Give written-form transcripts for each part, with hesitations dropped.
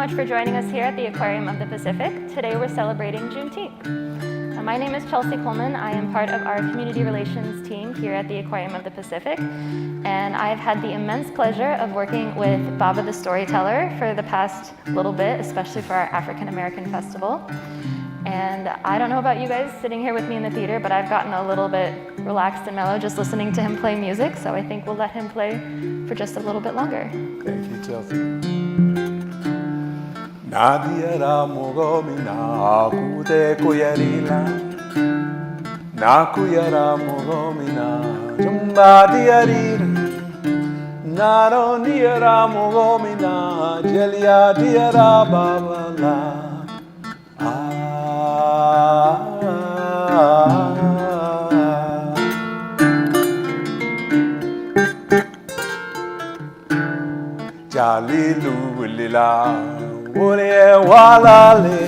much for joining us here at the Aquarium of the Pacific. Today we're celebrating Juneteenth. My name is Chelsea Coleman. I am part of our community relations team here at the Aquarium of the Pacific, and I've had the immense pleasure of working with Baba the Storyteller for the past little bit, especially for our African American Festival. And I don't know about you guys sitting here with me in the theater, but I've gotten a little bit relaxed and mellow just listening to him play music, so I think we'll let him play for just a little bit longer. Thank you, Chelsea. Nadia mogomina kute koyarila nakuyara mogomina jumba diarira naro diara mogomina jelia diara babala Jalilu lila Wole walale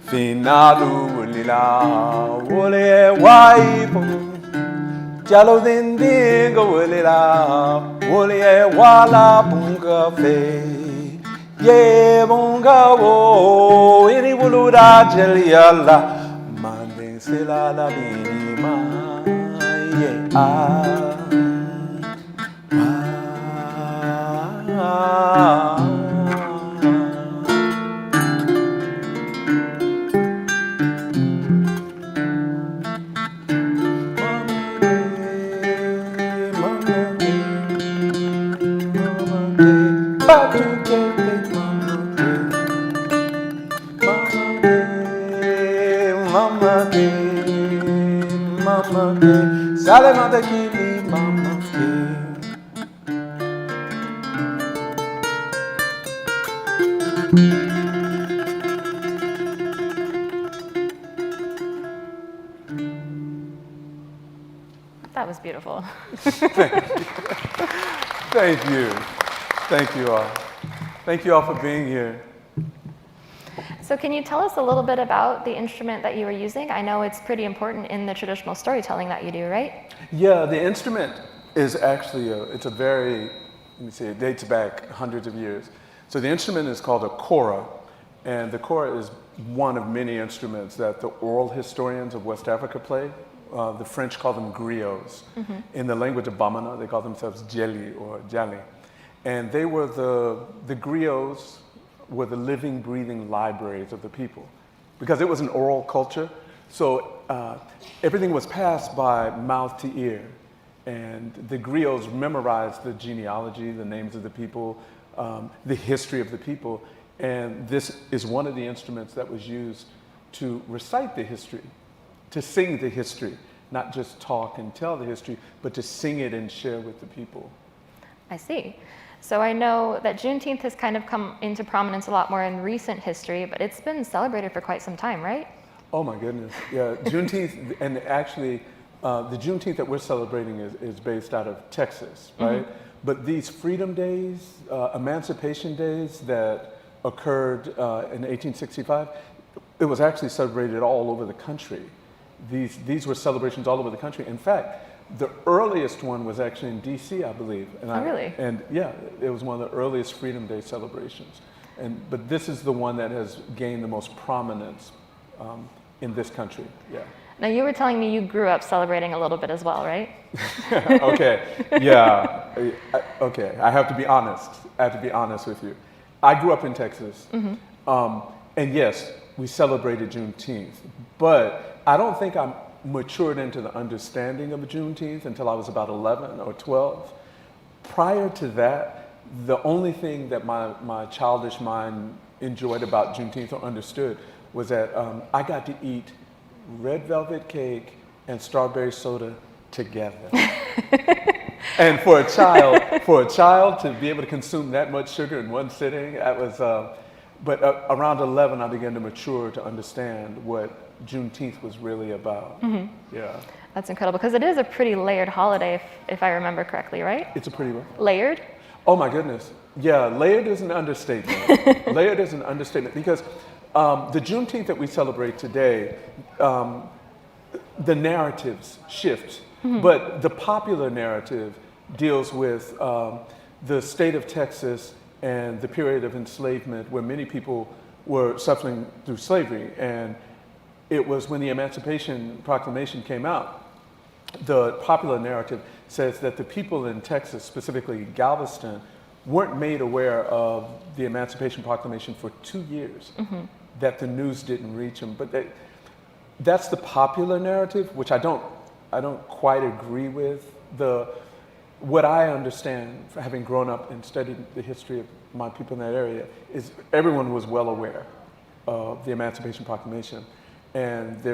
Finalu lila Wole waipo Jalo dindingo lila Wole wala bunga fe Ye bunga wo Ini wuluda jeliala Mande sila la binima Ye That was beautiful. Thank you. Thank you all. Thank you all for being here. So can you tell us a little bit about the instrument that you were using? I know it's pretty important in the traditional storytelling that you do, right? Yeah, the instrument is actually, it's a very, let me see, it dates back hundreds of years. So the instrument is called a kora, and the kora is one of many instruments that the oral historians of West Africa play. The French call them griots. Mm-hmm. In the language of Bamana, they call themselves djeli or djali. And they were the griots were the living, breathing libraries of the people. Because it was an oral culture, so everything was passed by mouth to ear. And the griots memorized the genealogy, the names of the people, the history of the people. And this is one of the instruments that was used to recite the history, to sing the history, not just talk and tell the history, but to sing it and share with the people. I see. So I know that Juneteenth has kind of come into prominence a lot more in recent history, but it's been celebrated for quite some time, right? Oh my goodness, yeah. Juneteenth, and actually the Juneteenth that we're celebrating is based out of Texas, right? Mm-hmm. But these freedom days, emancipation days that occurred in 1865, it was actually celebrated all over the country. These were celebrations all over the country. In fact, the earliest one was actually in DC, I believe. And really? And yeah, it was one of the earliest Freedom Day celebrations. But this is the one that has gained the most prominence in this country, yeah. Now you were telling me you grew up celebrating a little bit as well, right? Okay, yeah, okay, I have to be honest. I have to be honest with you. I grew up in Texas, mm-hmm. And yes, we celebrated Juneteenth, but I don't think I matured into the understanding of Juneteenth until I was about 11 or 12. Prior to that, the only thing that my childish mind enjoyed about Juneteenth or understood was that I got to eat red velvet cake and strawberry soda together. And for a child to be able to consume that much sugar in one sitting, that was, but around 11, I began to mature to understand what Juneteenth was really about. Mm-hmm. Yeah. That's incredible, because it is a pretty layered holiday, if I remember correctly, right? It's a pretty what? Layered? Oh my goodness. Yeah, layered is an understatement. Layered is an understatement, because the Juneteenth that we celebrate today, the narratives shift, mm-hmm. but the popular narrative deals with the state of Texas and the period of enslavement where many people were suffering through slavery. And it was when the Emancipation Proclamation came out, the popular narrative says that the people in Texas, specifically Galveston, weren't made aware of the Emancipation Proclamation for 2 years, that the news didn't reach them. But that's the popular narrative, which I don't quite agree with. What I understand, for having grown up and studied the history of my people in that area, is everyone was well aware of the Emancipation Proclamation. And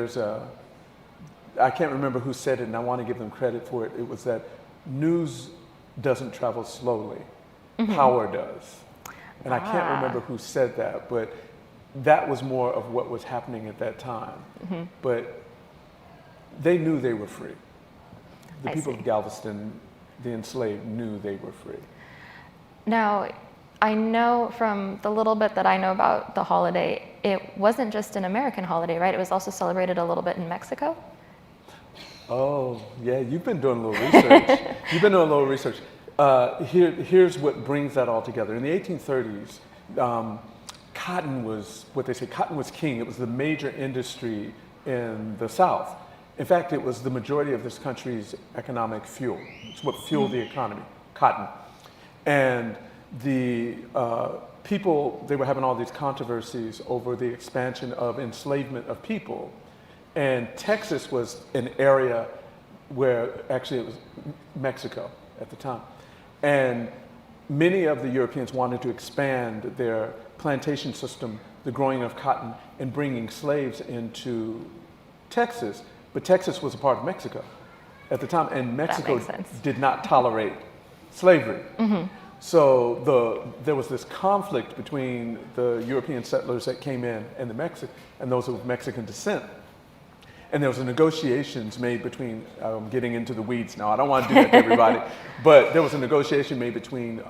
I can't remember who said it, and I want to give them credit for it. It was that news doesn't travel slowly, power does. And I can't remember who said that, but that was more of what was happening at that time. But they knew they were free. The people of Galveston, the enslaved, knew they were free. Now, I know from the little bit that I know about the holiday, it wasn't just an American holiday, right? It was also celebrated a little bit in Mexico? Oh, yeah, you've been doing a little research. Here's what brings that all together. In the 1830s, cotton was king. It was the major industry in the South. In fact, it was the majority of this country's economic fuel. It's what fueled the economy, cotton. And the people, they were having all these controversies over the expansion of enslavement of people. And Texas was an area where actually it was Mexico at the time. And many of the Europeans wanted to expand their plantation system, the growing of cotton, and bringing slaves into Texas. But Texas was a part of Mexico at the time, and Mexico did not tolerate slavery. So there was this conflict between the European settlers that came in and and those of Mexican descent. And there was negotiations made between, getting into the weeds now, I don't want to do that to everybody, but there was a negotiation made between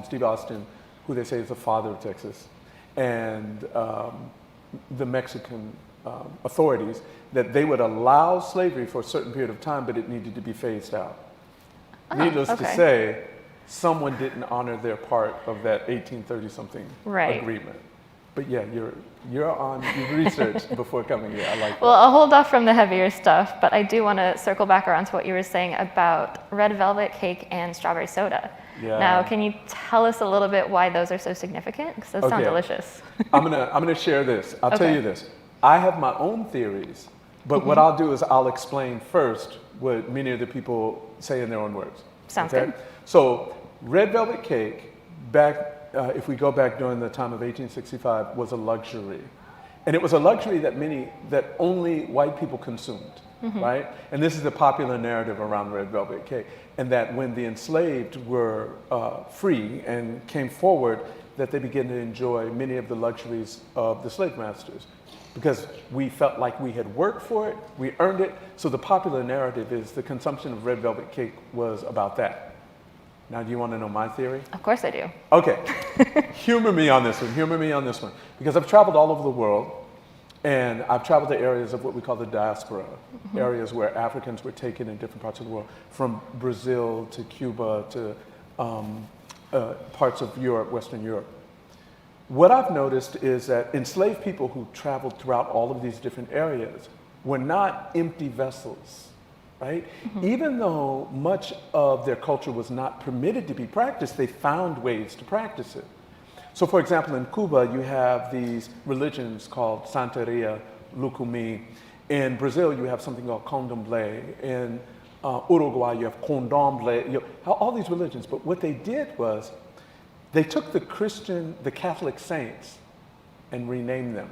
Steve Austin, who they say is the father of Texas, and the Mexican authorities, that they would allow slavery for a certain period of time, but it needed to be phased out. Needless to say, someone didn't honor their part of that 1830-something agreement. But yeah, you've researched before coming here. I like that. Well, I'll hold off from the heavier stuff, but I do want to circle back around to what you were saying about red velvet cake and strawberry soda. Yeah. Now, can you tell us a little bit why those are so significant? Because those sound delicious. I'm gonna share this. I'll tell you this. I have my own theories, but what I'll do is I'll explain first what many of the people say in their own words. Sounds good. So red velvet cake, if we go back during the time of 1865, was a luxury. And it was a luxury that only white people consumed, right? And this is the popular narrative around red velvet cake. And that when the enslaved were free and came forward, that they began to enjoy many of the luxuries of the slave masters. Because we felt like we had worked for it, we earned it. So the popular narrative is the consumption of red velvet cake was about that. Now, do you want to know my theory? Of course I do. Okay. Humor me on this one. Because I've traveled all over the world, and I've traveled to areas of what we call the diaspora, areas where Africans were taken in different parts of the world, from Brazil to Cuba to parts of Europe, Western Europe. What I've noticed is that enslaved people who traveled throughout all of these different areas were not empty vessels. Right? Even though much of their culture was not permitted to be practiced, they found ways to practice it. So for example, in Cuba, you have these religions called Santeria, Lucumi. In Brazil, you have something called Candomblé. In Uruguay, you have Candomblé, all these religions. But what they did was, they took the Catholic saints and renamed them.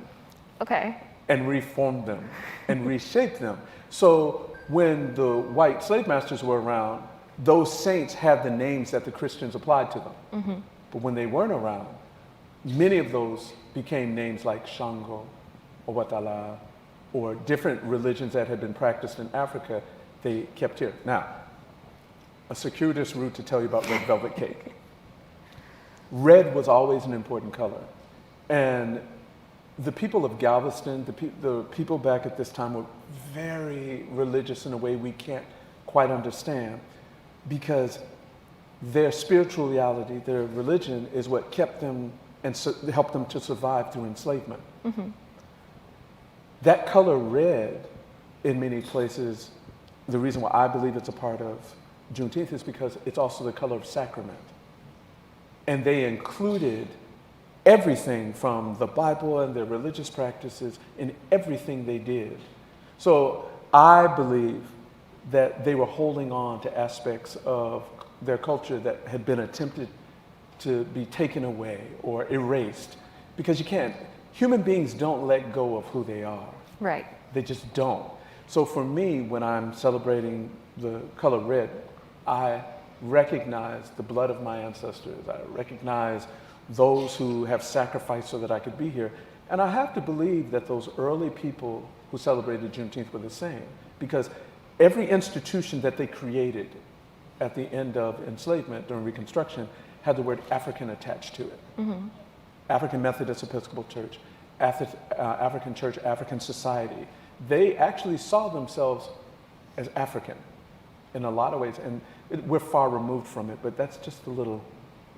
Okay. And reformed them and reshaped them. So when the white slave masters were around, those saints had the names that the Christians applied to them. But when they weren't around, many of those became names like Shango or Watala, or different religions that had been practiced in Africa, they kept here. Now, a circuitous route to tell you about red velvet cake. Red was always an important color. And the people of Galveston, the people back at this time were very religious in a way we can't quite understand, because their spiritual reality, their religion, is what kept them and helped them to survive through enslavement. That color red, in many places, the reason why I believe it's a part of Juneteenth is because it's also the color of sacrament. And they included everything from the Bible and their religious practices in everything they did. So I believe that they were holding on to aspects of their culture that had been attempted to be taken away or erased, because you can't. Human beings don't let go of who they are. Right. They just don't. So for me, when I'm celebrating the color red, I recognize the blood of my ancestors. I recognize those who have sacrificed so that I could be here. And I have to believe that those early people who celebrated Juneteenth were the same, because every institution that they created at the end of enslavement during Reconstruction had the word African attached to it. African Methodist Episcopal Church, African Church, African Society. They actually saw themselves as African in a lot of ways, and we're far removed from it, but that's just a little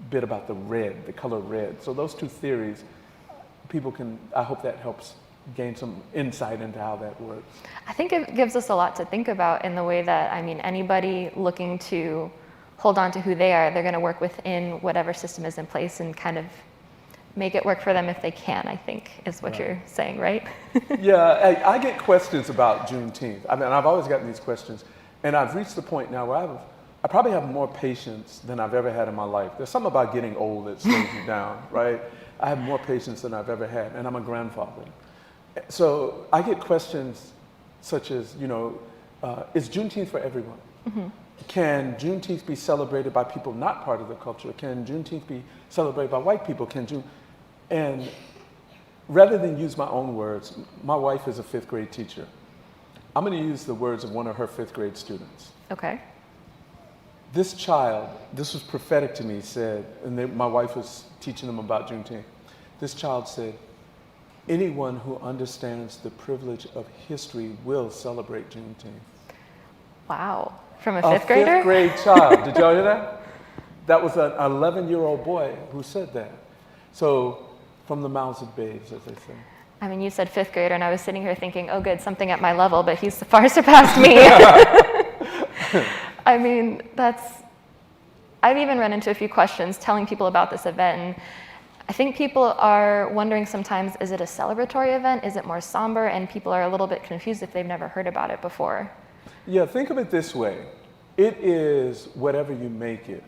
bit about the red, the color red. So those two theories, people can, I hope that helps gain some insight into how that works. I think it gives us a lot to think about in the way that, I mean, anybody looking to hold on to who they are, they're going to work within whatever system is in place and kind of make it work for them if they can, I think, is what you're saying, right? Yeah, I get questions about Juneteenth. I mean, I've always gotten these questions, and I've reached the point now where I probably have more patience than I've ever had in my life. There's something about getting old that slows you down, right? I have more patience than I've ever had, and I'm a grandfather. So I get questions such as, you know, is Juneteenth for everyone? Can Juneteenth be celebrated by people not part of the culture? Can Juneteenth be celebrated by white people? And rather than use my own words, my wife is a 5th grade teacher. I'm going to use the words of one of her 5th grade students. Okay. This child, this was prophetic to me, said, and my wife was teaching them about Juneteenth. This child said, anyone who understands the privilege of history will celebrate Juneteenth. Wow. From a 5th grader? A 5th grade child. Did y'all hear that? That was an 11-year-old boy who said that. So, from the mouths of babes, as they say. I mean, you said 5th grader, and I was sitting here thinking, oh, good, something at my level, but he's far surpassed me. I mean, I've even run into a few questions telling people about this event, and I think people are wondering sometimes, is it a celebratory event? Is it more somber? And people are a little bit confused if they've never heard about it before. Yeah, think of it this way. It is whatever you make it.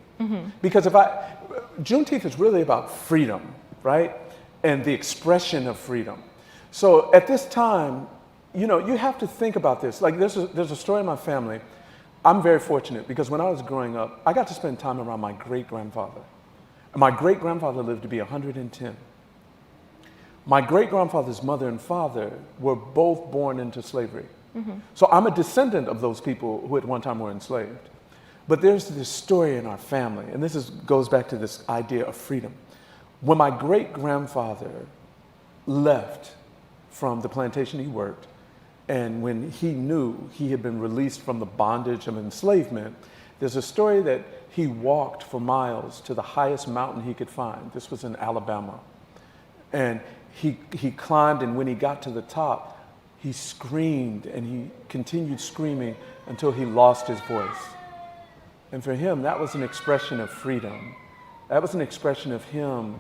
Because Juneteenth is really about freedom, right? And the expression of freedom. So at this time, you know, you have to think about this. Like there's a story in my family. I'm very fortunate because when I was growing up, I got to spend time around my great-grandfather. And my great-grandfather lived to be 110. My great-grandfather's mother and father were both born into slavery. So I'm a descendant of those people who at one time were enslaved. But there's this story in our family, and this goes back to this idea of freedom. When my great-grandfather left from the plantation he worked, and when he knew he had been released from the bondage of enslavement, there's a story that he walked for miles to the highest mountain he could find. This was in Alabama. And he climbed, and when he got to the top, he screamed, and he continued screaming until he lost his voice. And for him, that was an expression of freedom. That was an expression of him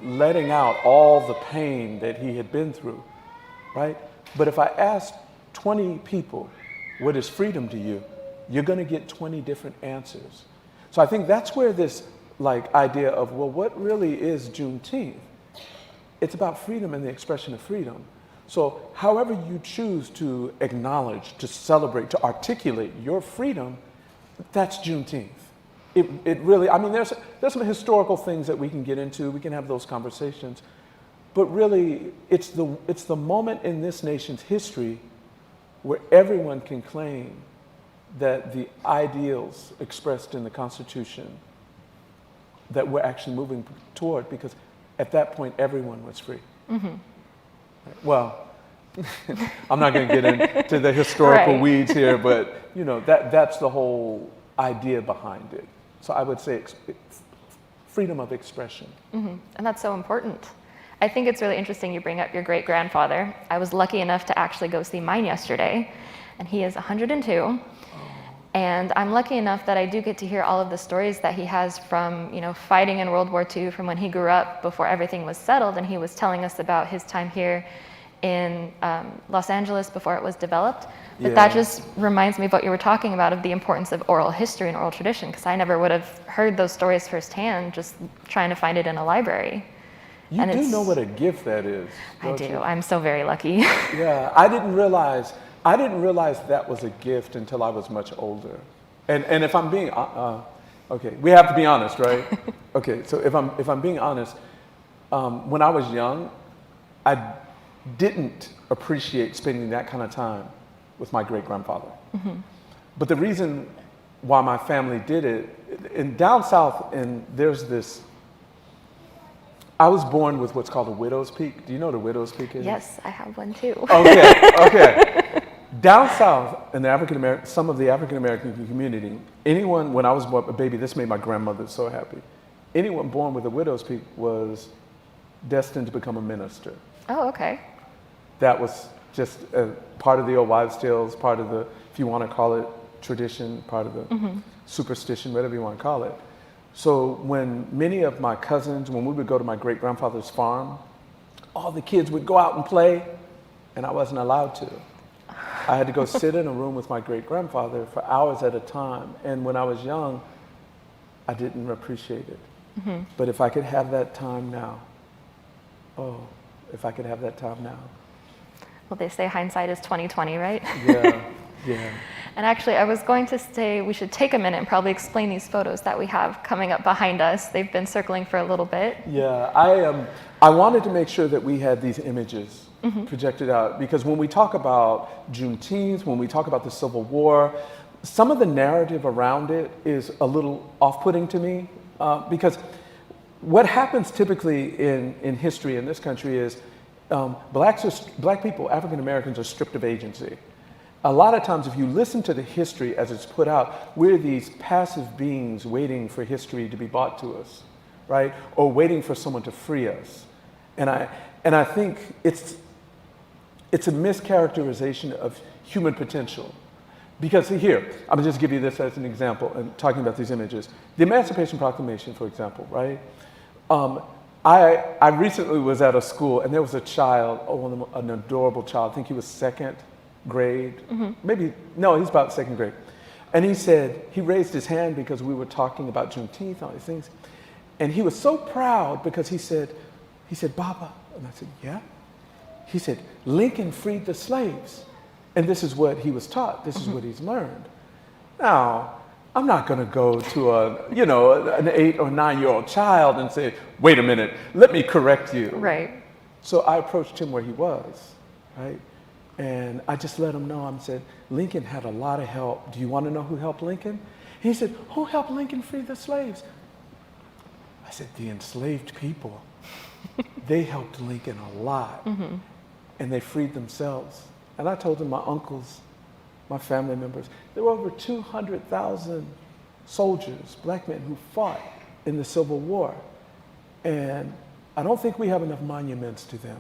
letting out all the pain that he had been through, right? But if I asked 20 people, what is freedom to you? You're going to get 20 different answers. So I think that's where this idea of, well, what really is Juneteenth? It's about freedom and the expression of freedom. So however you choose to acknowledge, to celebrate, to articulate your freedom, that's Juneteenth. It really, I mean, there's some historical things that we can get into. We can have those conversations. But really, it's the moment in this nation's history where everyone can claim that the ideals expressed in the Constitution that we're actually moving toward, because at that point, everyone was free. Well, I'm not going to get into the historical weeds here, but you know that's the whole idea behind it. So I would say freedom of expression. And that's so important. I think it's really interesting you bring up your great-grandfather. I was lucky enough to actually go see mine yesterday, and he is 102. And I'm lucky enough that I do get to hear all of the stories that he has from, fighting in World War II, from when he grew up before everything was settled. And he was telling us about his time here in Los Angeles before it was developed. But that just reminds me of what you were talking about, of the importance of oral history and oral tradition, because I never would have heard those stories firsthand just trying to find it in a library. You do know what a gift that is. I do. You? I'm so very lucky. Yeah, I didn't realize that was a gift until I was much older. And if I'm being okay, we have to be honest, right? Okay, so if I'm being honest, when I was young, I didn't appreciate spending that kind of time with my great-grandfather. But the reason why my family did it, in down south, and there's this, I was born with what's called a widow's peak. Do you know what a widow's peak is? Yes, I have one too. Okay. Down south, in the some of the African-American community, anyone, when I was born, a baby, this made my grandmother so happy. Anyone born with a widow's peak was destined to become a minister. Oh, okay. That was just part of the old wives' tales, part of the, if you want to call it tradition, part of the superstition, whatever you want to call it. So when many of my cousins, when we would go to my great-grandfather's farm, all the kids would go out and play, and I wasn't allowed to. I had to go sit in a room with my great-grandfather for hours at a time. And when I was young, I didn't appreciate it. But if I could have that time now, if I could have that time now. Well, they say hindsight is 20/20, right? Yeah. And actually, I was going to say we should take a minute and probably explain these photos that we have coming up behind us. They've been circling for a little bit. Yeah, I wanted to make sure that we had these images projected out, because when we talk about Juneteenth, when we talk about the Civil War, some of the narrative around it is a little off-putting to me, because what happens typically in history in this country is black people, African Americans, are stripped of agency. A lot of times, if you listen to the history as it's put out, we're these passive beings waiting for history to be brought to us, right? Or waiting for someone to free us. And I think it's a mischaracterization of human potential. Because here, I'm gonna just give you this as an example, and talking about these images. The Emancipation Proclamation, for example, right? I recently was at a school, and there was a child, an adorable child. I think he was second grade, he's about second grade. And he said, he raised his hand because we were talking about Juneteenth, all these things. And he was so proud because he said, Baba, and I said, yeah? He said, Lincoln freed the slaves. And this is what he was taught, this is what he's learned. Now, I'm not gonna go to an 8 or 9-year-old child and say, wait a minute, let me correct you. Right. So I approached him where he was, right? And I just let him know, I said, Lincoln had a lot of help. Do you want to know who helped Lincoln? He said, who helped Lincoln free the slaves? I said, the enslaved people. They helped Lincoln a lot. And they freed themselves. And I told him my uncles, my family members, there were over 200,000 soldiers, black men, who fought in the Civil War. And I don't think we have enough monuments to them.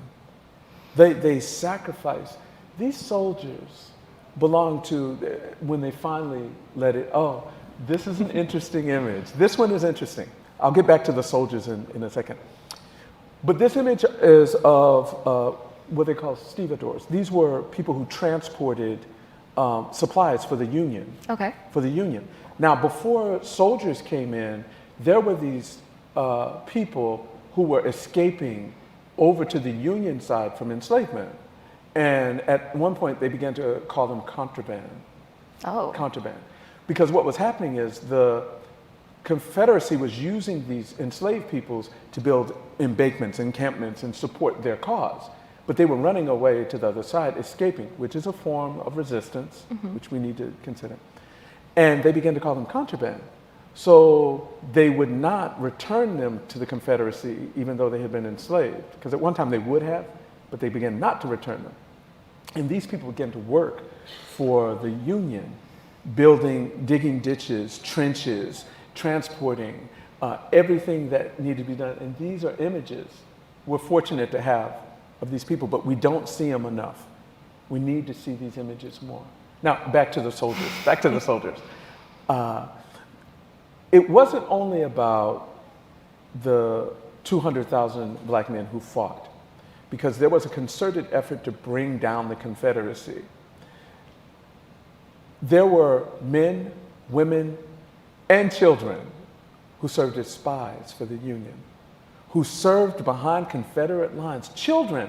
They sacrificed. These soldiers belong to, when they finally let it, this is an interesting image. This one is interesting. I'll get back to the soldiers in a second. But this image is of what they call stevedores. These were people who transported supplies for the Union. Okay. For the Union. Now, before soldiers came in, there were these people who were escaping over to the Union side from enslavement. And at one point, they began to call them contraband. Oh. Contraband. Because what was happening is the Confederacy was using these enslaved peoples to build embankments, encampments, and support their cause. But they were running away to the other side, escaping, which is a form of resistance, which we need to consider. And they began to call them contraband. So they would not return them to the Confederacy, even though they had been enslaved. Because at one time they would have, but they began not to return them. And these people began to work for the Union, digging ditches, trenches, transporting, everything that needed to be done. And these are images we're fortunate to have of these people, but we don't see them enough. We need to see these images more. Now, back to the soldiers, back to the soldiers. It wasn't only about the 200,000 black men who fought, because there was a concerted effort to bring down the Confederacy. There were men, women, and children who served as spies for the Union, who served behind Confederate lines. Children,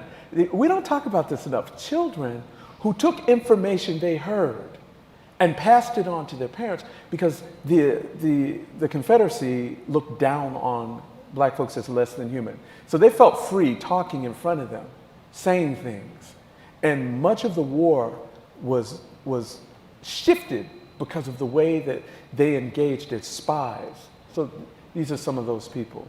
we don't talk about this enough, children who took information they heard and passed it on to their parents, because the Confederacy looked down on black folks as less than human. So they felt free talking in front of them, saying things. And much of the war was shifted because of the way that they engaged as spies. So these are some of those people.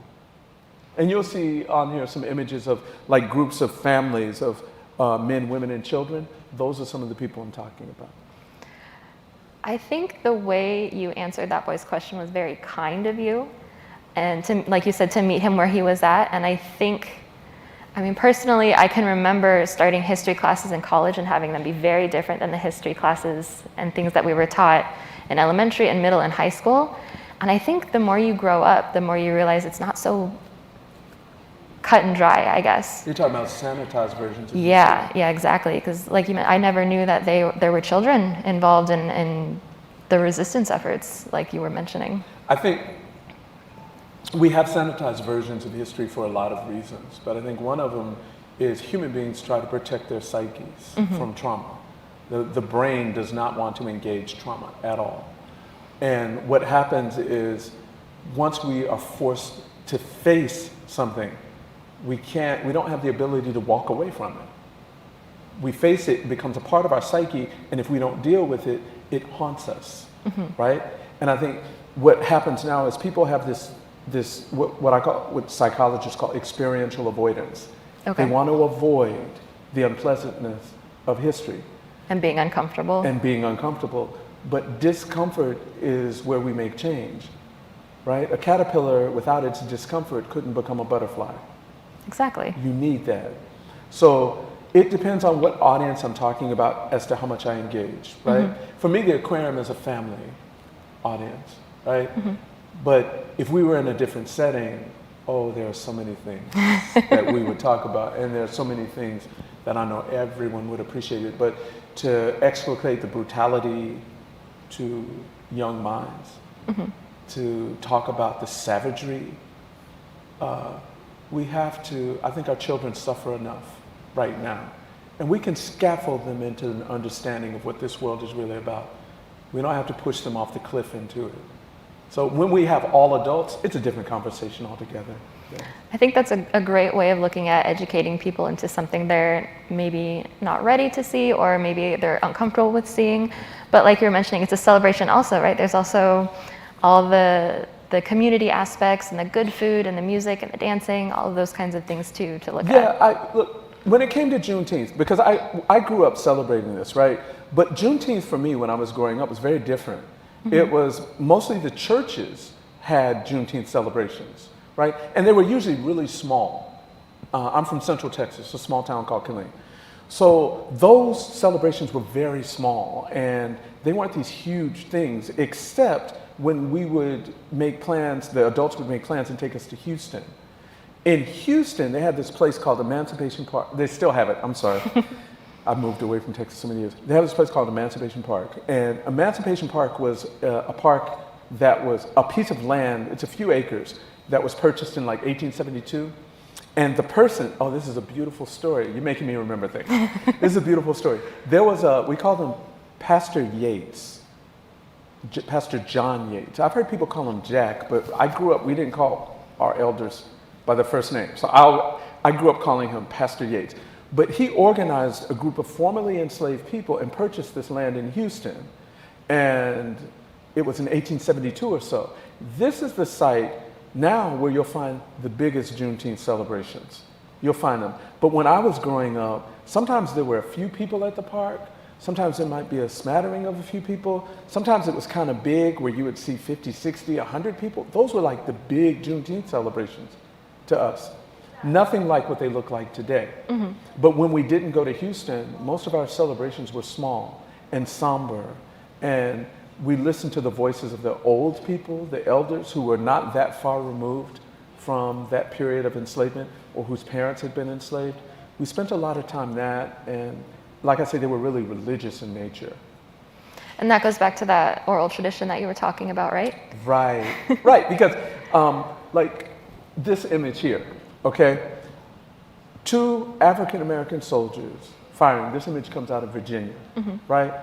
And you'll see on here some images of like groups of families of men, women, and children. Those are some of the people I'm talking about. I think the way you answered that boy's question was very kind of you. And to, like you said, to meet him where he was at. And I think, I mean, personally, I can remember starting history classes in college and having them be very different than the history classes and things that we were taught in elementary and middle and high school. And I think the more you grow up, the more you realize it's not so cut and dry, I guess. You're talking about sanitized versions of Yeah, exactly. Because like you meant, I never knew that there were children involved in the resistance efforts, like you were mentioning. I think we have sanitized versions of history for a lot of reasons, but I think one of them is human beings try to protect their psyches from trauma. The brain does not want to engage trauma at all. And what happens is once we are forced to face something, we don't have the ability to walk away from it. We face it, it becomes a part of our psyche, and if we don't deal with it, it haunts us, right? And I think what happens now is people have this what psychologists call experiential avoidance. Okay. They want to avoid the unpleasantness of history. And being uncomfortable. And being uncomfortable. But discomfort is where we make change, right? A caterpillar without its discomfort couldn't become a butterfly. Exactly. You need that. So it depends on what audience I'm talking about as to how much I engage, right? For me, the aquarium is a family audience, right? But if we were in a different setting, oh, there are so many things that we would talk about, and there are so many things that I know everyone would appreciate it. But to exculpate the brutality to young minds, to talk about the savagery, we have to, I think our children suffer enough right now. And we can scaffold them into an understanding of what this world is really about. We don't have to push them off the cliff into it. So when we have all adults, it's a different conversation altogether. Yeah. I think that's a great way of looking at educating people into something they're maybe not ready to see, or maybe they're uncomfortable with seeing. But like you were mentioning, it's a celebration also, right? There's also all the community aspects and the good food and the music and the dancing, all of those kinds of things too to look at. Yeah, look, when it came to Juneteenth, because I grew up celebrating this, right? But Juneteenth for me when I was growing up was very different. It was mostly the churches had Juneteenth celebrations, right? And they were usually really small. I'm from Central Texas, a small town called Coleman. So those celebrations were very small, and they weren't these huge things, except when we would make plans, the adults would make plans and take us to Houston. In Houston, they had this place called Emancipation Park. They still have it, I'm sorry. I've moved away from Texas so many years. They have this place called Emancipation Park. And Emancipation Park was a park that was a piece of land, it's a few acres, that was purchased in like 1872. And the person, oh, this is a beautiful story. You're making me remember things. This is a beautiful story. There was we called him Pastor Yates, Pastor John Yates. I've heard people call him Jack, but I grew up, we didn't call our elders by their first name. So I grew up calling him Pastor Yates. But he organized a group of formerly enslaved people and purchased this land in Houston. And it was in 1872 or so. This is the site now where you'll find the biggest Juneteenth celebrations. You'll find them. But when I was growing up, sometimes there were a few people at the park, Sometimes it might be a smattering of a few people. Sometimes it was kind of big where you would see 50, 60, 100 people. Those were like the big Juneteenth celebrations to us. Nothing like what they look like today. But when we didn't go to Houston, most of our celebrations were small and somber. And we listened to the voices of the old people, the elders who were not that far removed from that period of enslavement or whose parents had been enslaved. We spent a lot of time that, and like I say, they were really religious in nature. And that goes back to that oral tradition that you were talking about, right? Right, right, because like this image here, okay? 2 African-American soldiers firing. This image comes out of Virginia, right?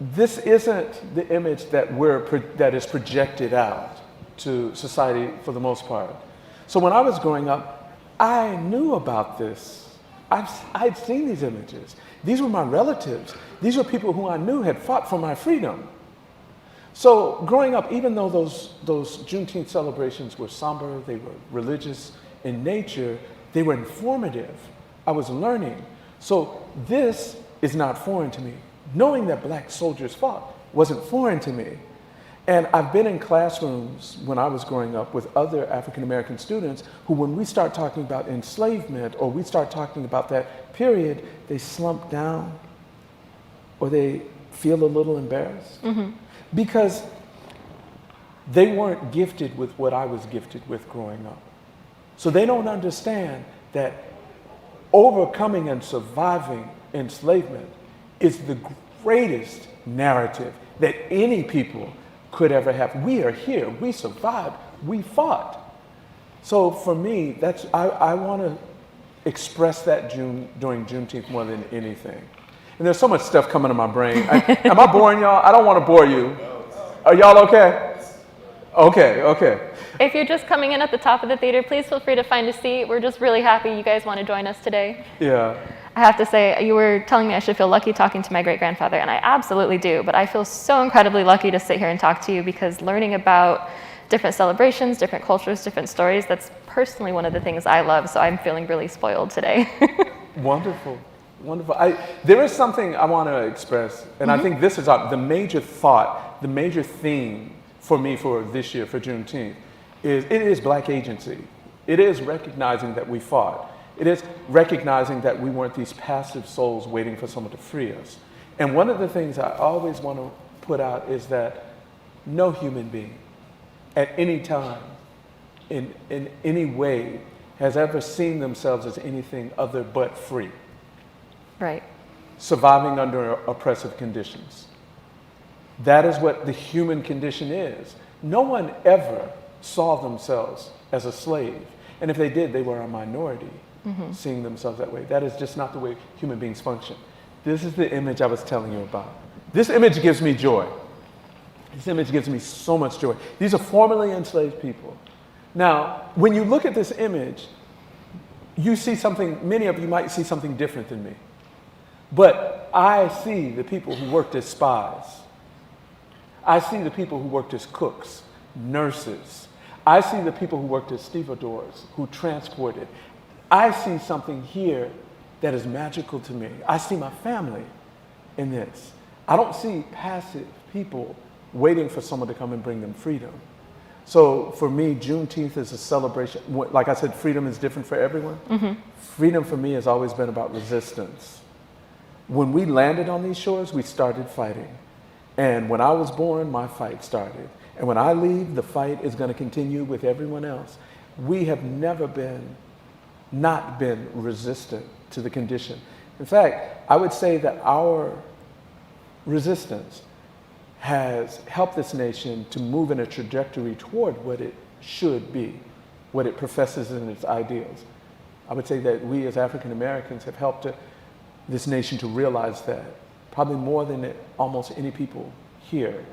This isn't the image that is projected out to society for the most part. So when I was growing up, I knew about this. I'd seen these images. These were my relatives. These were people who I knew had fought for my freedom. So growing up, even though those Juneteenth celebrations were somber, they were religious in nature, they were informative. I was learning. So this is not foreign to me. Knowing that black soldiers fought wasn't foreign to me. And I've been in classrooms when I was growing up with other African-American students who, when we start talking about enslavement or we start talking about that period, they slump down or they feel a little embarrassed because they weren't gifted with what I was gifted with growing up. So they don't understand that overcoming and surviving enslavement is the greatest narrative that any people could ever have. We are here, we survived, we fought. So for me, I want to express that during Juneteenth more than anything. And there's so much stuff coming to my brain. Am I boring y'all? I don't want to bore you. Are y'all okay? Okay. If you're just coming in at the top of the theater, please feel free to find a seat. We're just really happy you guys want to join us today. Yeah. I have to say, you were telling me I should feel lucky talking to my great-grandfather, and I absolutely do, but I feel so incredibly lucky to sit here and talk to you because learning about different celebrations, different cultures, different stories, that's personally one of the things I love, so I'm feeling really spoiled today. Wonderful. There is something I want to express, and I think this is the major thought, the major theme for me for this year, for Juneteenth, it is Black agency. It is recognizing that we fought. It is recognizing that we weren't these passive souls waiting for someone to free us. And one of the things I always want to put out is that no human being at any time, in any way, has ever seen themselves as anything other but free. Right. Surviving under oppressive conditions. That is what the human condition is. No one ever saw themselves as a slave. And if they did, they were a minority. Seeing themselves that way. That is just not the way human beings function. This is the image I was telling you about. This image gives me joy. This image gives me so much joy. These are formerly enslaved people. Now, when you look at this image, you see something, many of you might see something different than me. But I see the people who worked as spies. I see the people who worked as cooks, nurses. I see the people who worked as stevedores, who transported. I see something here that is magical to me. I see my family in this. I don't see passive people waiting for someone to come and bring them freedom. So for me, Juneteenth is a celebration. Like I said, freedom is different for everyone. Freedom for me has always been about resistance. When we landed on these shores, we started fighting. And when I was born, my fight started. And when I leave, the fight is going to continue with everyone else. We have never not been resistant to the condition. In fact, I would say that our resistance has helped this nation to move in a trajectory toward what it should be, what it professes in its ideals. I would say that we as African Americans have helped this nation to realize that, probably more than almost any people here.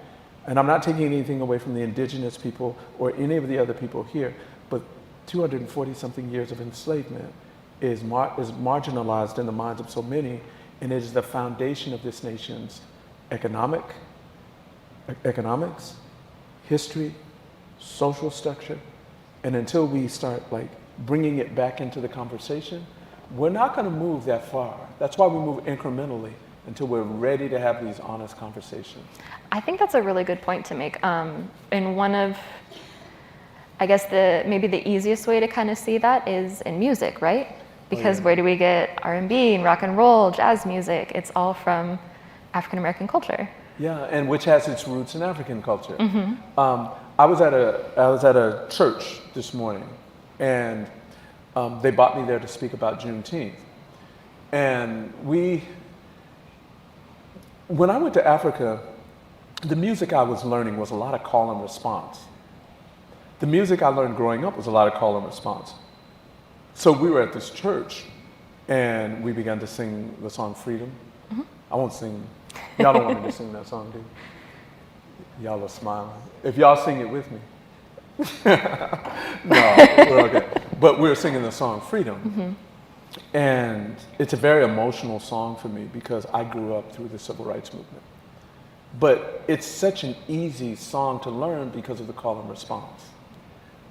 And I'm not taking anything away from the indigenous people or any of the other people here, but 240-something years of enslavement is marginalized in the minds of so many, and it is the foundation of this nation's economics, history, social structure. And until we start bringing it back into the conversation, we're not going to move that far. That's why we move incrementally until we're ready to have these honest conversations. I think that's a really good point to make. And one of, I guess, maybe the easiest way to kind of see that is in music, right? Because where do we get R&B and rock and roll, jazz music? It's all from African American culture. Yeah, and which has its roots in African culture. I was at a church this morning, and they brought me there to speak about Juneteenth. And when I went to Africa, the music I was learning was a lot of call and response. The music I learned growing up was a lot of call and response. So we were at this church, and we began to sing the song Freedom. I won't sing. Y'all don't want me to sing that song, do you? Y'all are smiling. If y'all sing it with me. No, we're okay. But we were singing the song Freedom. And it's a very emotional song for me because I grew up through the civil rights movement. But it's such an easy song to learn because of the call and response.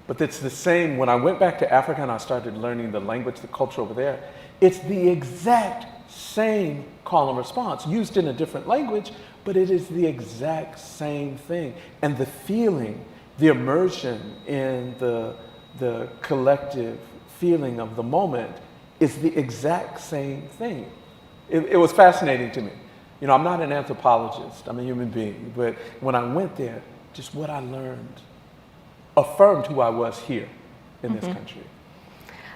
But it's the same when I went back to Africa and I started learning the language, the culture over there. It's the exact same call and response, used in a different language, but it is the exact same thing. And the feeling, the immersion in the collective feeling of the moment is the exact same thing. It was fascinating to me. You know, I'm not an anthropologist, I'm a human being, but when I went there, just what I learned affirmed who I was here in this country.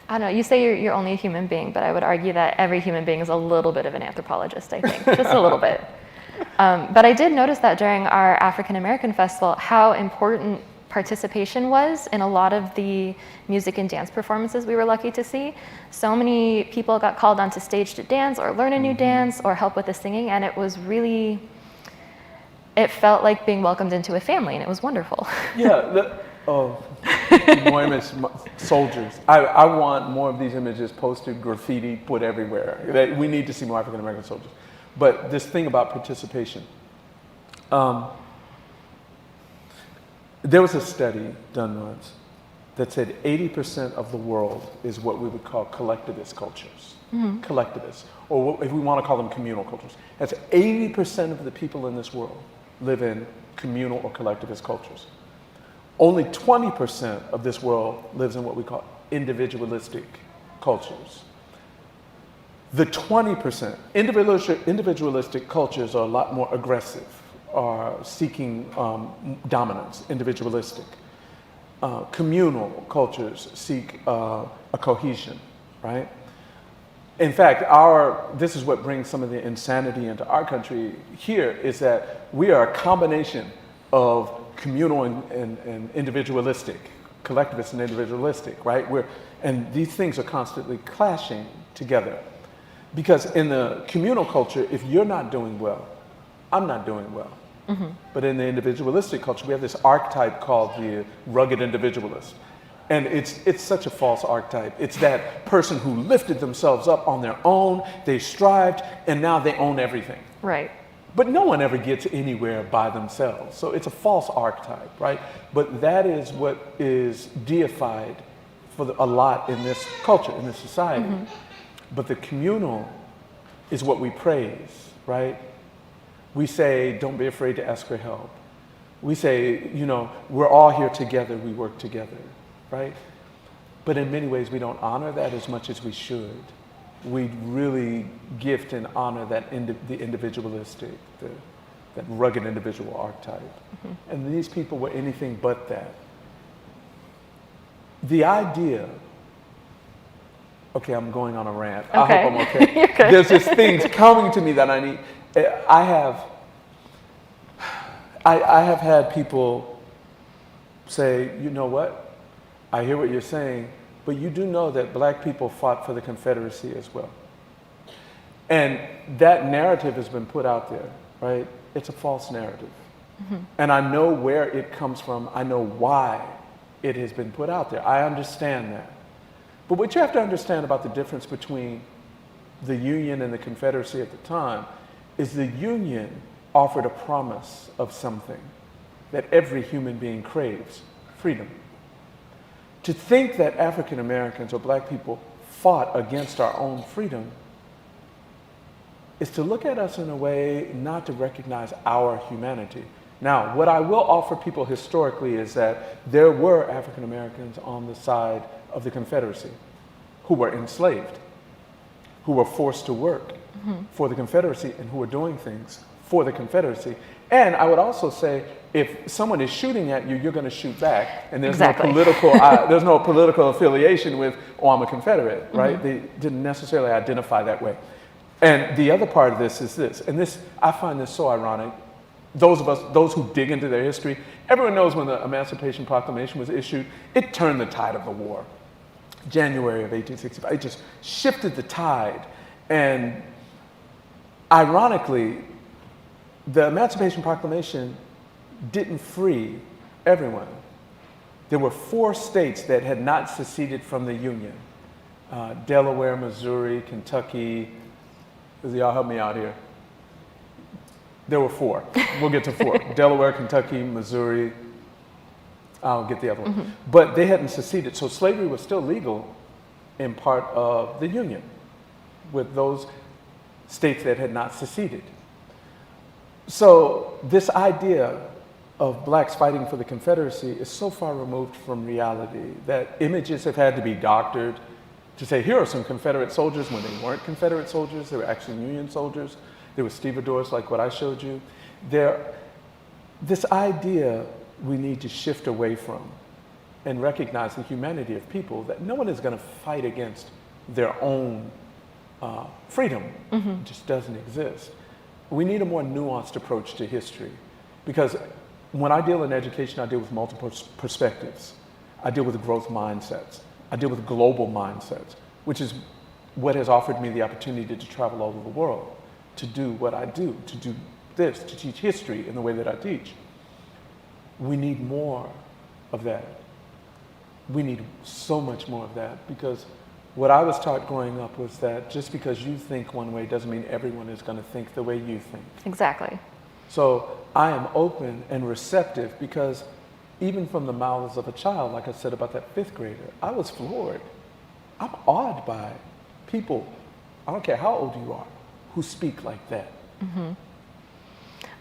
I don't know, you say you're only a human being, but I would argue that every human being is a little bit of an anthropologist, I think, just a little bit. But I did notice that during our African American Festival, how important participation was in a lot of the music and dance performances we were lucky to see. So many people got called onto stage to dance or learn a new dance or help with the singing, and it was really, it felt like being welcomed into a family, and it was wonderful. Yeah, more images, soldiers. I want more of these images posted, graffiti, put everywhere. We need to see more African American soldiers. But this thing about participation, there was a study done once that said 80% of the world is what we would call collectivist cultures. Collectivists, or if we want to call them communal cultures. That's 80% of the people in this world live in communal or collectivist cultures. Only 20% of this world lives in what we call individualistic cultures. The 20%, individualistic cultures are a lot more aggressive, are seeking dominance, individualistic. Communal cultures seek a cohesion, right? In fact, this is what brings some of the insanity into our country here, is that we are a combination of communal and individualistic, collectivist and individualistic, right? And these things are constantly clashing together. Because in the communal culture, if you're not doing well, I'm not doing well. But in the individualistic culture, we have this archetype called the Rugged Individualist. And it's such a false archetype. It's that person who lifted themselves up on their own, they strived, and now they own everything. Right. But no one ever gets anywhere by themselves. So it's a false archetype, right? But that is what is deified for a lot in this culture, in this society. But the communal is what we praise, right? We say, don't be afraid to ask for help. We say, you know, we're all here together, we work together, right? But in many ways, we don't honor that as much as we should. We really gift and honor that the individualistic, that rugged individual archetype. And these people were anything but that. The idea, okay, I'm going on a rant. Okay. I hope I'm okay. You're good. There's just things coming to me that I need. I have had people say, you know what? I hear what you're saying, but you do know that black people fought for the Confederacy as well. And that narrative has been put out there, right? It's a false narrative. And I know where it comes from. I know why it has been put out there. I understand that. But what you have to understand about the difference between the Union and the Confederacy at the time is the Union offered a promise of something that every human being craves: freedom. To think that African Americans or black people fought against our own freedom is to look at us in a way not to recognize our humanity. Now, what I will offer people historically is that there were African Americans on the side of the Confederacy who were enslaved, who were forced to work for the Confederacy and who were doing things for the Confederacy. And I would also say, if someone is shooting at you, you're going to shoot back, and there's Exactly. there's no political affiliation with, oh, I'm a Confederate, right? They didn't necessarily identify that way. And the other part of this is this, and this, I find this so ironic. Those who dig into their history, everyone knows when the Emancipation Proclamation was issued, it turned the tide of the war. January of 1865, it just shifted the tide. And ironically, the Emancipation Proclamation didn't free everyone. There were 4 states that had not seceded from the Union. Delaware, Missouri, Kentucky. Y'all help me out here. There were 4. We'll get to 4. Delaware, Kentucky, Missouri. I'll get the other one. But they hadn't seceded, so slavery was still legal in part of the Union with those states that had not seceded. So this idea of blacks fighting for the Confederacy is so far removed from reality that images have had to be doctored to say, here are some Confederate soldiers when they weren't Confederate soldiers, they were actually Union soldiers. There were stevedores like what I showed you. This idea we need to shift away from and recognize the humanity of people, that no one is going to fight against their own freedom. It just doesn't exist. We need a more nuanced approach to history, because when I deal in education, I deal with multiple perspectives. I deal with growth mindsets. I deal with global mindsets, which is what has offered me the opportunity to travel all over the world, to do what I do, to do this, to teach history in the way that I teach. We need more of that. We need so much more of that, because what I was taught growing up was that just because you think one way doesn't mean everyone is going to think the way you think. Exactly. So I am open and receptive, because even from the mouths of a child, like I said about that 5th grader, I was floored. I'm awed by people, I don't care how old you are, who speak like that.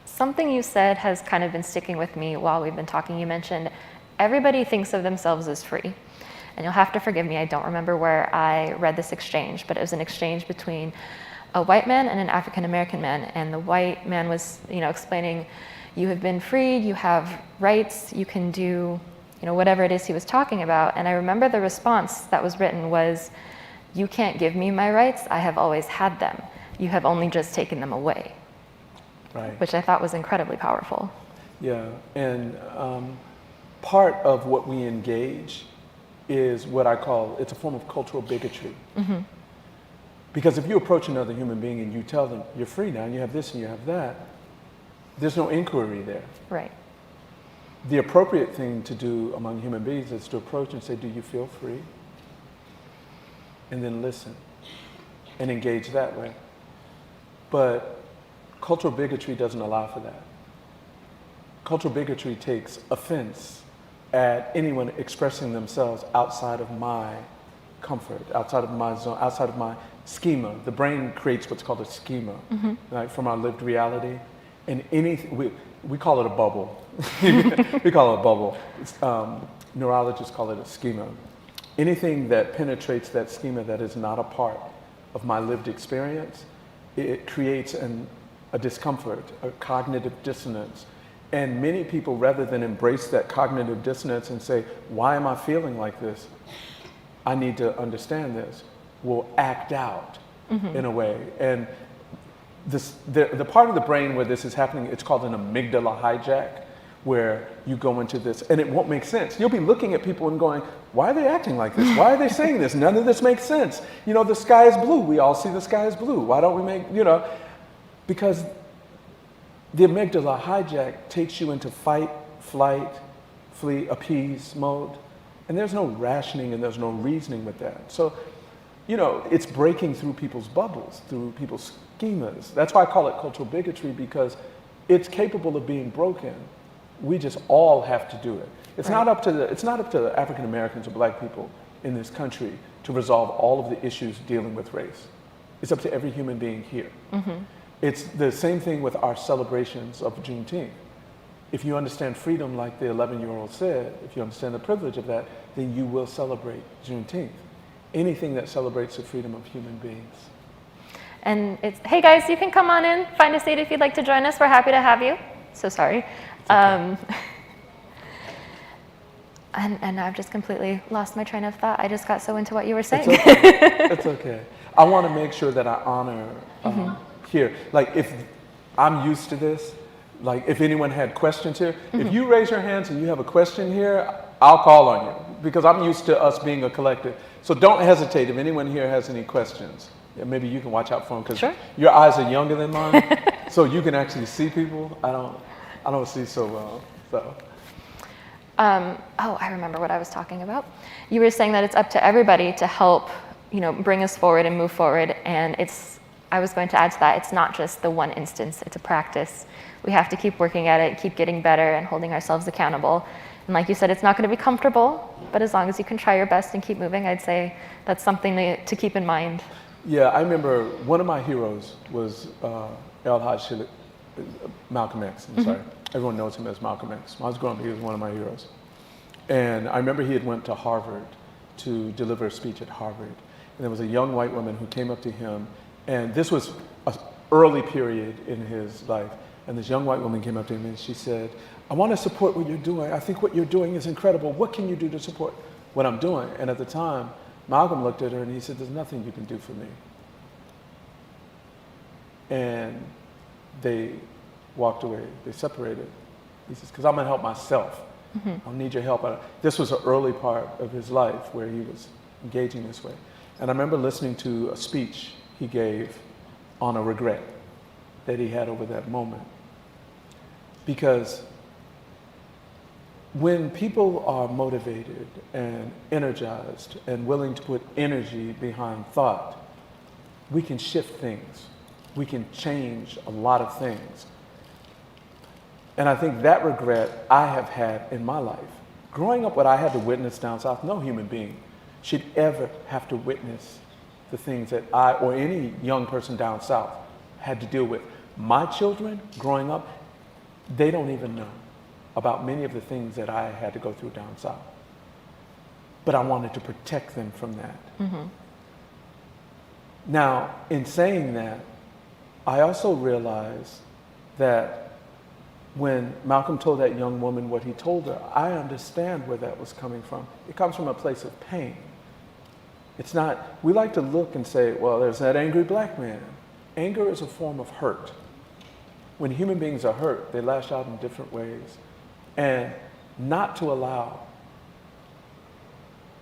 Something you said has kind of been sticking with me while we've been talking. You mentioned everybody thinks of themselves as free. And you'll have to forgive me, I don't remember where I read this exchange, but it was an exchange between a white man and an African American man. And the white man was, explaining, you have been freed, you have rights, you can do, whatever it is he was talking about. And I remember the response that was written was, you can't give me my rights, I have always had them. You have only just taken them away. Right. Which I thought was incredibly powerful. Yeah, and part of what we engage is what I call, it's a form of cultural bigotry. Because if you approach another human being and you tell them, you're free now, and you have this and you have that, there's no inquiry there. Right. The appropriate thing to do among human beings is to approach and say, do you feel free? And then listen and engage that way. But cultural bigotry doesn't allow for that. Cultural bigotry takes offense at anyone expressing themselves outside of my comfort, outside of my zone, outside of my schema. The brain creates what's called a schema, right, from our lived reality. And anything, we call it a bubble. We call it a bubble. Neurologists call it a schema. Anything that penetrates that schema that is not a part of my lived experience, it creates a discomfort, a cognitive dissonance. And many people, rather than embrace that cognitive dissonance and say, why am I feeling like this? I need to understand this, will act out in a way. And the part of the brain where this is happening, it's called an amygdala hijack, where you go into this, and it won't make sense. You'll be looking at people and going, why are they acting like this? Why are they saying this? None of this makes sense. The sky is blue. We all see the sky is blue. Why don't we make, because the amygdala hijack takes you into fight, flight, flee, appease mode. And there's no rationing and there's no reasoning with that. So, it's breaking through people's bubbles, through people's schemas. That's why I call it cultural bigotry, because it's capable of being broken. We just all have to do it. It's not up to the African Americans or black people in this country to resolve all of the issues dealing with race. It's up to every human being here. It's the same thing with our celebrations of Juneteenth. If you understand freedom, like the 11-year-old said, if you understand the privilege of that, then you will celebrate Juneteenth. Anything that celebrates the freedom of human beings. And it's, hey guys, you can come on in, find a seat if you'd like to join us. We're happy to have you. So sorry. Okay. And I've just completely lost my train of thought. I just got so into what you were saying. It's okay. It's okay. I want to make sure that I honor here. Like, if I'm used to this, like if anyone had questions here, if you raise your hands and you have a question here, I'll call on you because I'm used to us being a collective. So don't hesitate if anyone here has any questions. Yeah, maybe you can watch out for them because your eyes are younger than mine, so you can actually see people. I don't see so well. So. Oh, I remember what I was talking about. You were saying that it's up to everybody to help, bring us forward and move forward. And I was going to add to that, it's not just the one instance, it's a practice. We have to keep working at it, keep getting better and holding ourselves accountable. And like you said, it's not going to be comfortable, but as long as you can try your best and keep moving, I'd say that's something to keep in mind. Yeah, I remember one of my heroes was Malcolm X, I'm sorry. Everyone knows him as Malcolm X. When I was growing up, he was one of my heroes. And I remember he had went to Harvard to deliver a speech at Harvard. And there was a young white woman who came up to him, and this was an early period in his life. And this young white woman came up to him and she said, I want to support what you're doing. I think what you're doing is incredible. What can you do to support what I'm doing? And at the time, Malcolm looked at her and he said, there's nothing you can do for me. And they walked away. They separated. He says, because I'm going to help myself. I don't need your help. This was an early part of his life where he was engaging this way. And I remember listening to a speech he gave on a regret that he had over that moment. Because when people are motivated and energized and willing to put energy behind thought, we can shift things. We can change a lot of things. And I think that regret I have had in my life. Growing up, what I had to witness down south, no human being should ever have to witness the things that I or any young person down south had to deal with. My children growing up, they don't even know about many of the things that I had to go through down south. But I wanted to protect them from that. Now, in saying that, I also realized that when Malcolm told that young woman what he told her, I understand where that was coming from. It comes from a place of pain. It's not, we like to look and say, well, there's that angry black man. Anger is a form of hurt. When human beings are hurt, they lash out in different ways. And not to allow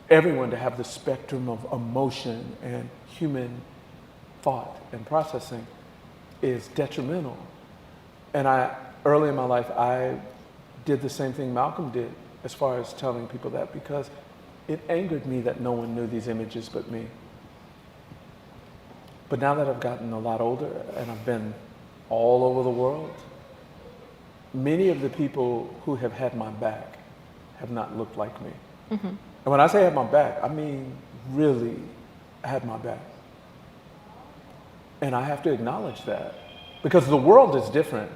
everyone to have the spectrum of emotion and human thought and processing is detrimental. And early in my life, I did the same thing Malcolm did as far as telling people that, because it angered me that no one knew these images but me. But now that I've gotten a lot older and I've been all over the world, many of the people who have had my back have not looked like me. And when I say had my back, I mean really had my back. And I have to acknowledge that, because the world is different.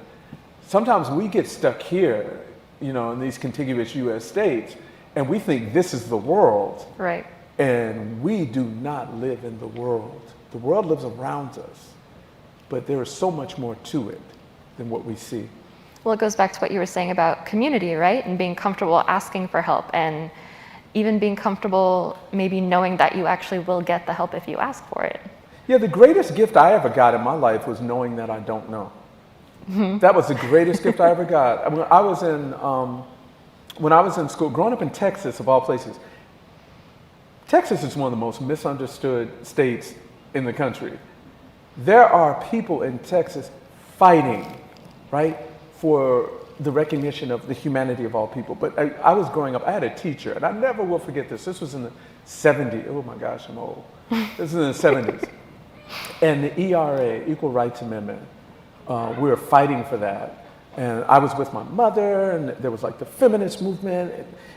Sometimes we get stuck here, in these contiguous US states, and we think this is the world. Right. And we do not live in the world. The world lives around us, but there is so much more to it than what we see. Well, it goes back to what you were saying about community, right? And being comfortable asking for help, and even being comfortable maybe knowing that you actually will get the help if you ask for it. Yeah, the greatest gift I ever got in my life was knowing that I don't know. That was the greatest gift I ever got. When I was in school, growing up in Texas, of all places, Texas is one of the most misunderstood states in the country. There are people in Texas fighting, right, for the recognition of the humanity of all people. But I was growing up, I had a teacher, and I never will forget this. This was in the 70s. Oh my gosh, I'm old. This is in the 70s. And the ERA, Equal Rights Amendment, we were fighting for that. And I was with my mother, and there was like the feminist movement,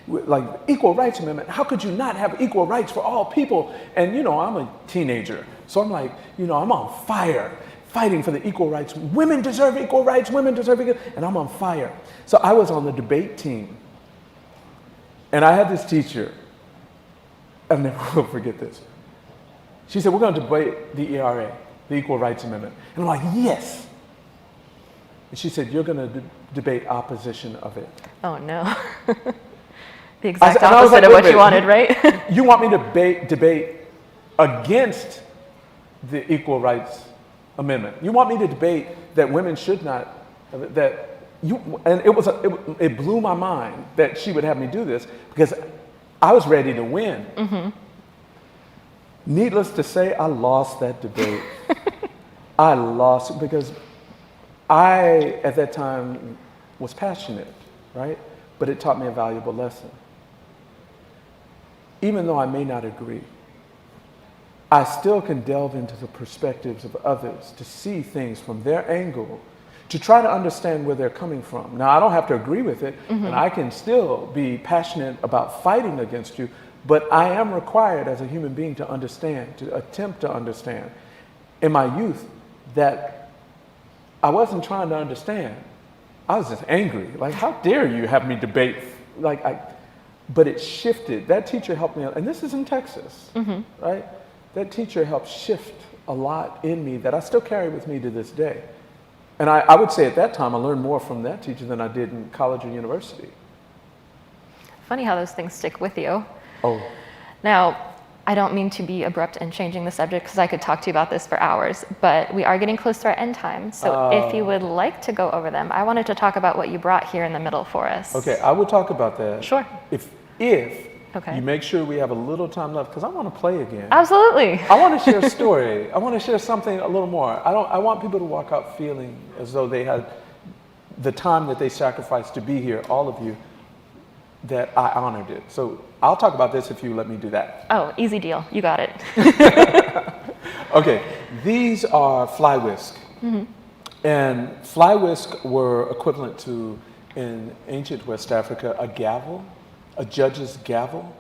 like Equal Rights Amendment. How could you not have equal rights for all people? And I'm a teenager, So I'm like, I'm on fire, fighting for the equal rights. Women deserve equal rights, women deserve equal, and I'm on fire. So I was on the debate team. And I had this teacher, I'll never will forget this. She said, we're going to debate the ERA, the Equal Rights Amendment. And I'm like, yes. And she said, you're going to debate opposition of it. Oh, no. The exact opposite of what you wanted, right? You want me to debate against the Equal Rights Amendment. You want me to debate that women should not, and it blew my mind that she would have me do this because I was ready to win. Mm-hmm. Needless to say, I lost that debate. I lost because I, at that time, was passionate, right? But it taught me a valuable lesson. Even though I may not agree, I still can delve into the perspectives of others to see things from their angle, to try to understand where they're coming from. Now, I don't have to agree with it, mm-hmm. and I can still be passionate about fighting against you, but I am required as a human being to understand, to attempt to understand. In my youth, that I wasn't trying to understand. I was just angry. Like, how dare you have me debate? But it shifted. That teacher helped me, and this is in Texas, mm-hmm. right? That teacher helped shift a lot in me that I still carry with me to this day. And I would say at that time, I learned more from that teacher than I did in college or university. Funny how those things stick with you. Oh. Now, I don't mean to be abrupt in changing the subject because I could talk to you about this for hours, but we are getting close to our end time. So if you would like to go over them, I wanted to talk about what you brought here in the middle for us. Okay, I will talk about that. Sure. If okay. you make sure we have a little time left, because I want to play again. Absolutely. I want to share a story. I want to share something a little more. I want people to walk out feeling as though they had the time that they sacrificed to be here, all of you, that I honored it. So I'll talk about this if you let me do that. Oh, easy deal. You got it. Okay, these are fly whisk. Mm-hmm. And fly whisk were equivalent to, in ancient West Africa, a gavel, a judge's gavel.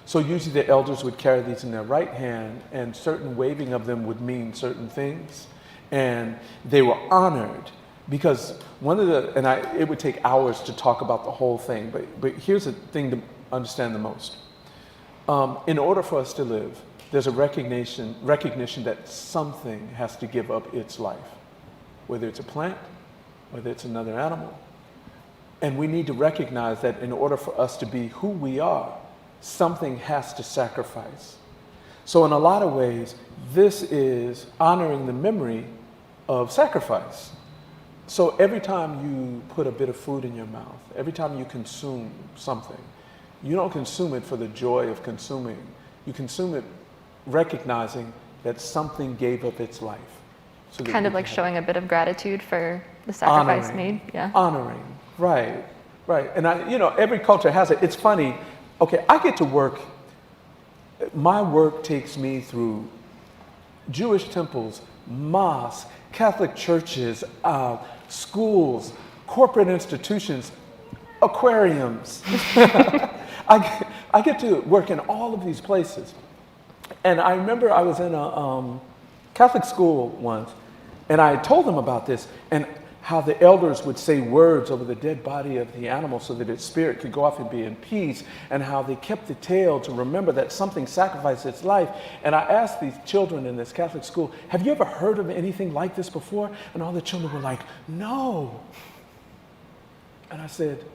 So usually the elders would carry these in their right hand, and certain waving of them would mean certain things. And they were honored because it would take hours to talk about the whole thing, but here's the thing to understand the most. In order for us to live, there's a recognition that something has to give up its life, whether it's a plant, whether it's another animal. And we need to recognize that in order for us to be who we are, something has to sacrifice. So in a lot of ways, this is honoring the memory of sacrifice. So every time you put a bit of food in your mouth, every time you consume something, you don't consume it for the joy of consuming. You consume it recognizing that something gave up its life. So kind of like showing a bit of gratitude for the sacrifice made. Yeah. Honoring, right. And every culture has it. It's funny. Okay, I get to work. My work takes me through Jewish temples, mosques, Catholic churches, schools, corporate institutions, aquariums. I get to work in all of these places. And I remember I was in a Catholic school once, and I told them about this and how the elders would say words over the dead body of the animal so that its spirit could go off and be in peace, and how they kept the tale to remember that something sacrificed its life. And I asked these children in this Catholic school, have you ever heard of anything like this before? And all the children were like, no. And I said,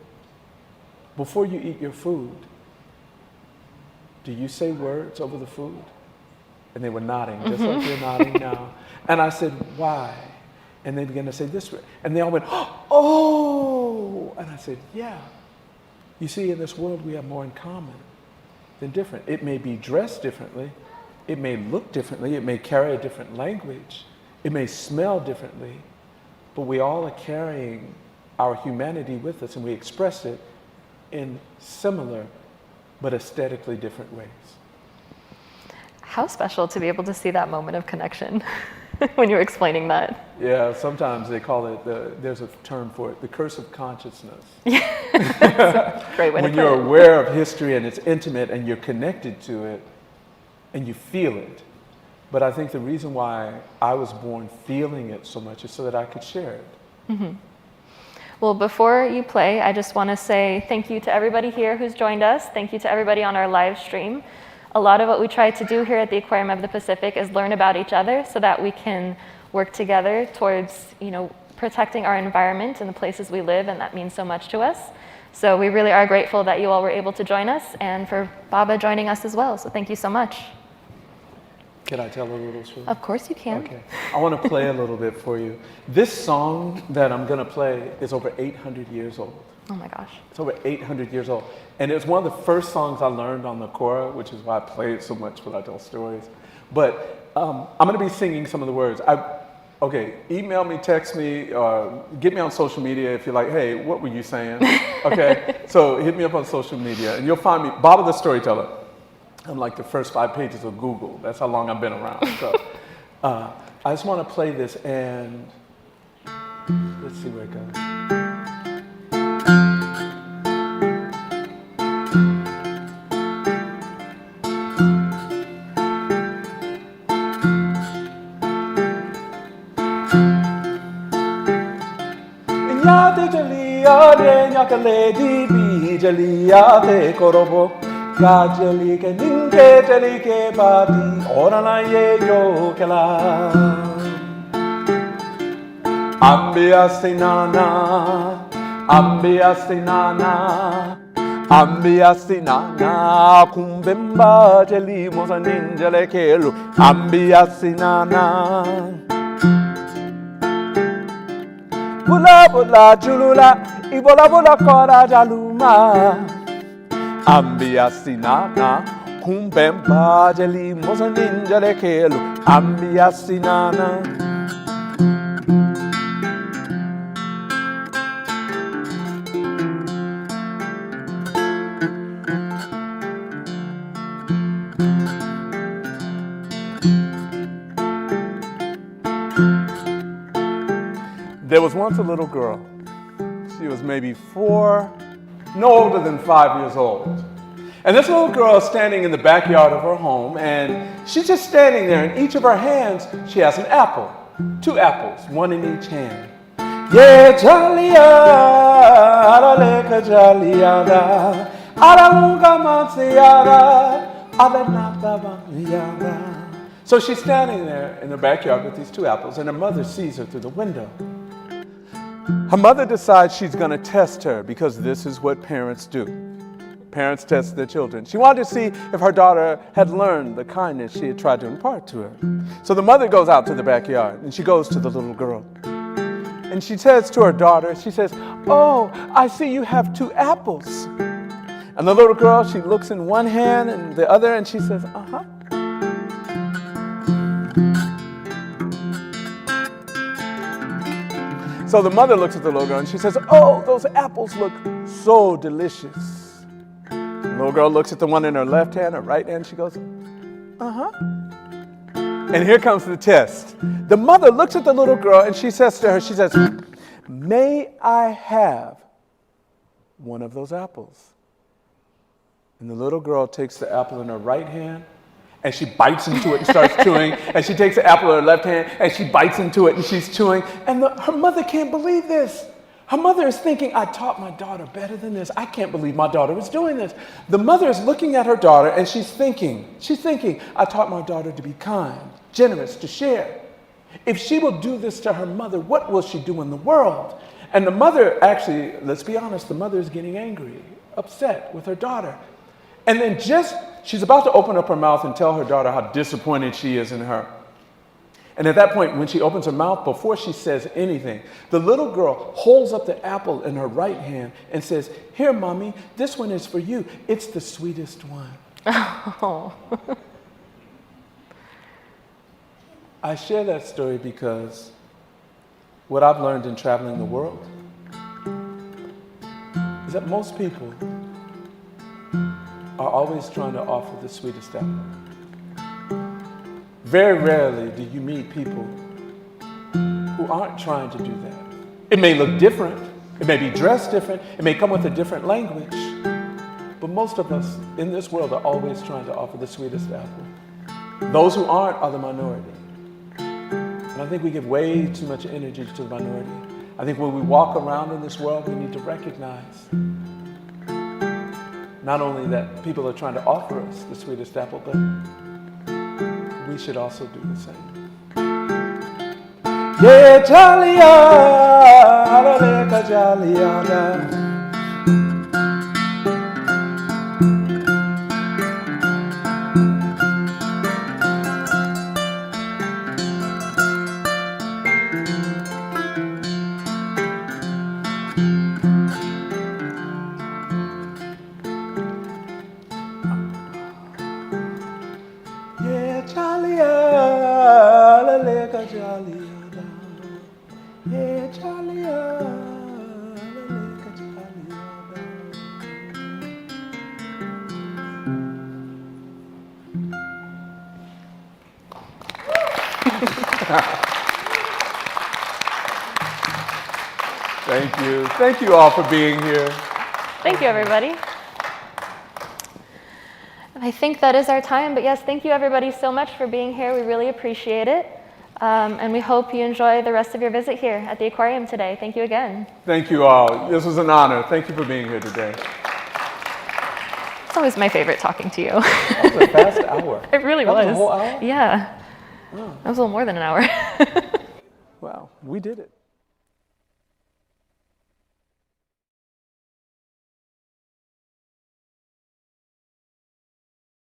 before you eat your food, do you say words over the food? And they were nodding, just like you're nodding now. And I said, why? And they began to say this, and they all went, oh! And I said, yeah. You see, in this world, we have more in common than different. It may be dressed differently. It may look differently. It may carry a different language. It may smell differently. But we all are carrying our humanity with us, and we express it in similar but aesthetically different ways. How special to be able to see that moment of connection when you're explaining that. Yeah, sometimes they call it, there's a term for it, the curse of consciousness. Great way to put it. When you're aware of history and it's intimate and you're connected to it and you feel it, But I think the reason why I was born feeling it so much is so that I could share it. Well, before you play, I just want to say thank you to everybody here who's joined us. Thank you to everybody on our live stream. A lot of what we try to do here at the Aquarium of the Pacific is learn about each other so that we can work together towards, protecting our environment and the places we live, and that means so much to us. So we really are grateful that you all were able to join us, and for Baba joining us as well. So thank you so much. Can I tell a little story? Of course you can. Okay. I want to play a little bit for you. This song that I'm going to play is over 800 years old. Oh my gosh. It's over 800 years old. And it was one of the first songs I learned on the Kora, which is why I play it so much when I tell stories. But I'm going to be singing some of the words. Email me, text me, or get me on social media if you're like, hey, what were you saying? Okay, so hit me up on social media, and you'll find me, Baba the Storyteller. I'm like the first 5 pages of Google. That's how long I've been around. So I just want to play this, and let's see where it goes. Gajali ke ninke jali ke badi orana ye yo kala Ambia sinana kumbemba jali mosa ninjale kelu ambia sinana Bula bula julula ibola bula kora jaluma Ambia sinana, kumbemba jali mosa ninjale kelu. Ambia sinana. There was once a little girl. She was maybe 4. No older than 5 years old. And this little girl is standing in the backyard of her home, and she's just standing there. In each of her hands, she has an apple. 2 apples, 1 in each hand. Yeah, jalia, araleka jaliada, araunga mansiada, alanata bangiada. So she's standing there in the backyard with these 2 apples, and her mother sees her through the window. Her mother decides she's going to test her because this is what parents do. Parents test their children. She wanted to see if her daughter had learned the kindness she had tried to impart to her. So the mother goes out to the backyard and she goes to the little girl. And she says to her daughter, she says, "Oh, I see you have 2 apples." And the little girl, she looks in one hand and the other and she says, "Uh-huh." So the mother looks at the little girl and she says, "Oh, those apples look so delicious." The little girl looks at the one in her left hand, her right hand, she goes, "Uh-huh." And here comes the test. The mother looks at the little girl and she says to her, she says, "May I have one of those apples?" And the little girl takes the apple in her right hand and she bites into it and starts chewing. And she takes the apple in her left hand and she bites into it and she's chewing. And her mother can't believe this. Her mother is thinking, "I taught my daughter better than this. I can't believe my daughter is doing this." The mother is looking at her daughter and she's thinking, "I taught my daughter to be kind, generous, to share. If she will do this to her mother, what will she do in the world?" And the mother, actually, let's be honest, the mother is getting angry, upset with her daughter. And then she's about to open up her mouth and tell her daughter how disappointed she is in her. And at that point, when she opens her mouth, before she says anything, the little girl holds up the apple in her right hand and says, "Here, Mommy, this one is for you. It's the sweetest one." Oh. I share that story because what I've learned in traveling the world is that most people are always trying to offer the sweetest apple. Very rarely do you meet people who aren't trying to do that. It may look different, it may be dressed different, it may come with a different language, but most of us in this world are always trying to offer the sweetest apple. Those who aren't are the minority. And I think we give way too much energy to the minority. I think when we walk around in this world, we need to recognize not only that people are trying to offer us the sweetest apple, but we should also do the same. Yeah, Jalia, Alaleka Jalia. Thank you. Thank you all for being here. Thank you, everybody. And I think that is our time, but yes, thank you everybody so much for being here. We really appreciate it. And we hope you enjoy the rest of your visit here at the aquarium today. Thank you again. Thank you all. This was an honor. Thank you for being here today. It's always my favorite talking to you. That was a fast hour. It really that was. was a whole hour? Yeah. Oh. That was a little more than an hour. Wow, we did it.